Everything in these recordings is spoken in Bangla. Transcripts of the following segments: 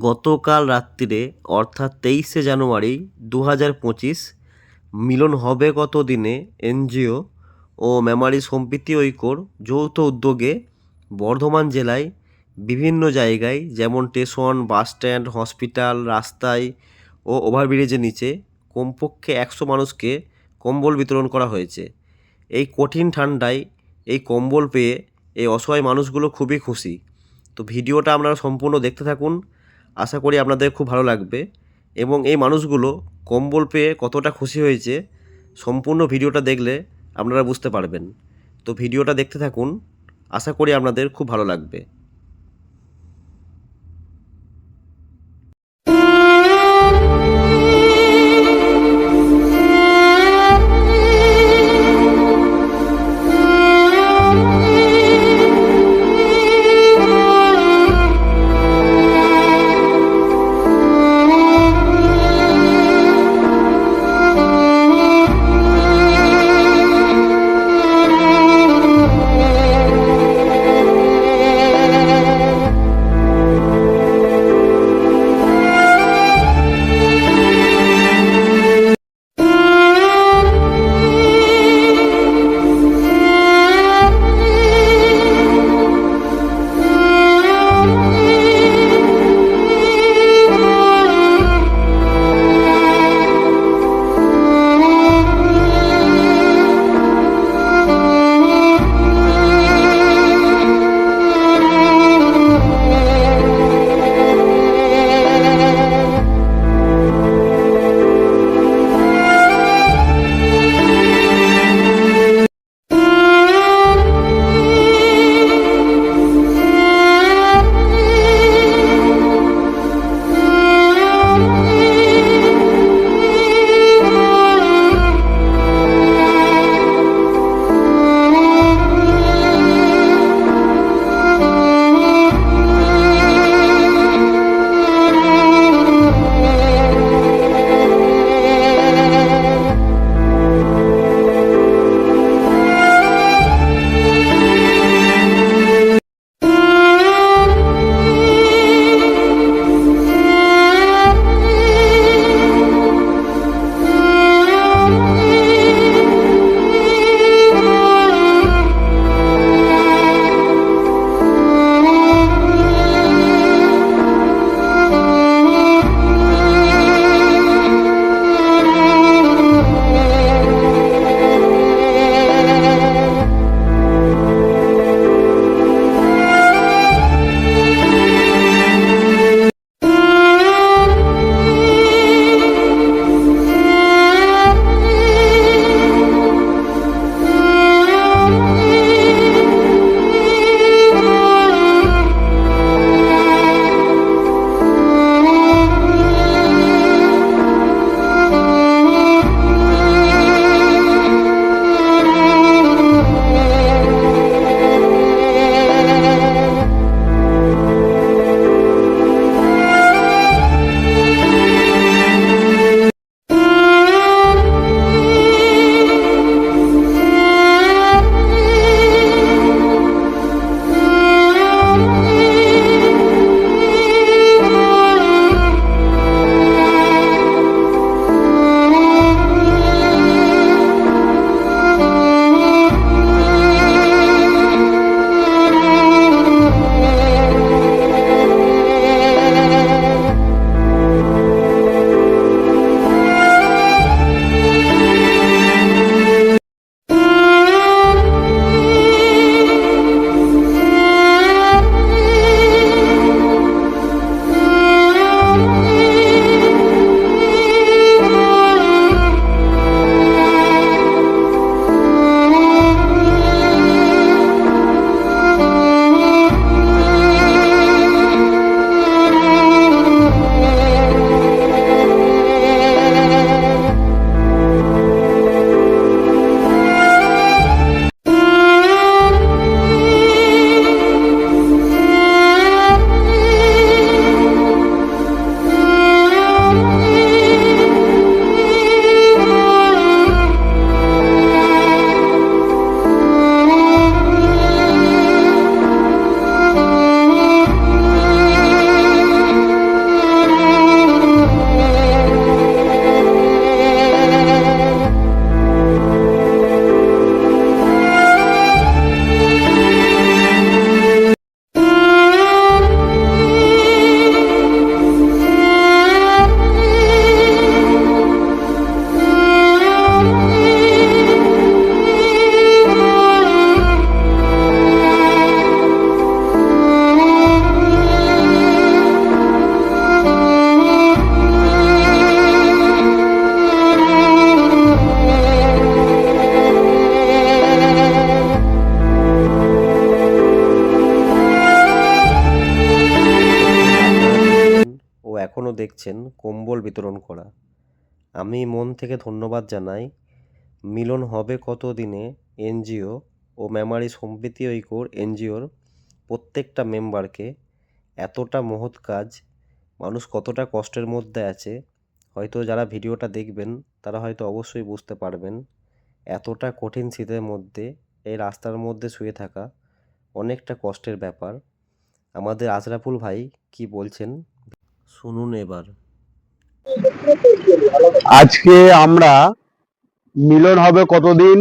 গতকাল রাত্রিরে অর্থাৎ 23শে জানুয়ারি 2025 মিলন হবে কত দিনে এনজিও ও মেমারি সম্প্রীতি ঐক্যর যৌথ উদ্যোগে বর্ধমান জেলায় বিভিন্ন জায়গায় যেমন স্টেশন, বাসস্ট্যান্ড, হসপিটাল, রাস্তায় ও ওভারব্রিজের নিচে কমপক্ষে 100 মানুষকে কম্বল বিতরণ করা হয়েছে। এই কঠিন ঠান্ডায় এই কম্বল পেয়ে এই অসহায় মানুষগুলো খুবই খুশি। তো ভিডিওটা আপনারা সম্পূর্ণ দেখতে থাকুন, আশা করি আপনাদের খুব ভালো লাগবে এবং এই মানুষগুলো কম্বল পেয়ে কতটা খুশি হয়েছে সম্পূর্ণ ভিডিওটা দেখলে আপনারা বুঝতে পারবেন। তো ভিডিওটা দেখতে থাকুন, আশা করি আপনাদের খুব ভালো লাগবে। এখনও দেখছেন কম্বল বিতরণ করা। আমি মন থেকে ধন্যবাদ জানাই মিলন হবে কত দিনে এনজিও ও মেমারি সম্প্রীতি ঐক্যর এনজিওর প্রত্যেকটা মেম্বারকে। এতটা মহৎ কাজ, মানুষ কতটা কষ্টের মধ্যে আছে, হয়তো যারা ভিডিওটা দেখবেন তারা হয়তো অবশ্যই বুঝতে পারবেন। এতটা কঠিন শীতের মধ্যে এই রাস্তার মধ্যে শুয়ে থাকা অনেকটা কষ্টের ব্যাপার। আমাদের আশরাফুল ভাই কি বলছেন শুনুন এবার। আজকে আমরা মিলন হবে কতদিন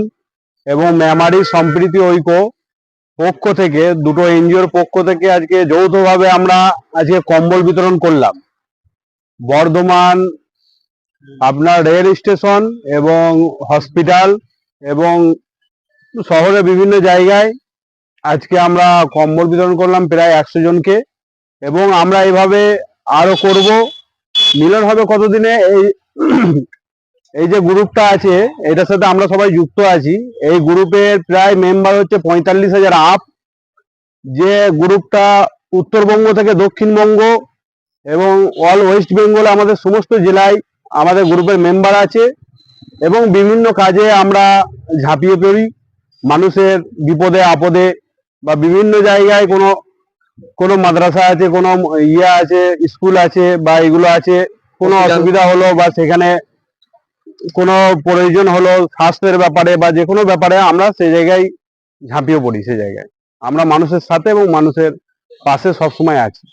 এবং মেমারি সম্প্রীতি ঐক্য পক্ষ থেকে, দুটো এনজিওর পক্ষ থেকে আজকে যৌথভাবে আমরা আজকে কম্বল বিতরণ করলাম। বর্ধমান আপনার রেল স্টেশন এবং হসপিটাল এবং শহরে বিভিন্ন জায়গায় আজকে আমরা কম্বল বিতরণ করলাম প্রায় 100 জনকে, এবং আমরা এইভাবে আরো করব। মিলন হবে কতদিনে এই যে গ্রুপটা আছে এটার সাথে আমরা সবাই যুক্ত আছি। এই গ্রুপের প্রায় মেম্বার হচ্ছে 45,000 আপ। যে গ্রুপটা উত্তরবঙ্গ থেকে দক্ষিণবঙ্গ এবং অল ওয়েস্ট বেঙ্গল আমাদের সমস্ত জেলায় আমাদের গ্রুপের মেম্বার আছে, এবং বিভিন্ন কাজে আমরা ঝাঁপিয়ে পড়ি। মানুষের বিপদে আপদে বা বিভিন্ন জায়গায় কোনো কোনো মাদ্রাসা আছে, কোনো ইয়ে আছে, স্কুল আছে বা এগুলো আছে, কোনো অসুবিধা হলো বা সেখানে কোনো প্রয়োজন হলো স্বাস্থ্যের ব্যাপারে বা যে কোনো ব্যাপারে আমরা সেই জায়গায় ঝাঁপিয়ে পড়ি। সেই জায়গায় আমরা মানুষের সাথে এবং মানুষের পাশে সবসময় আছি।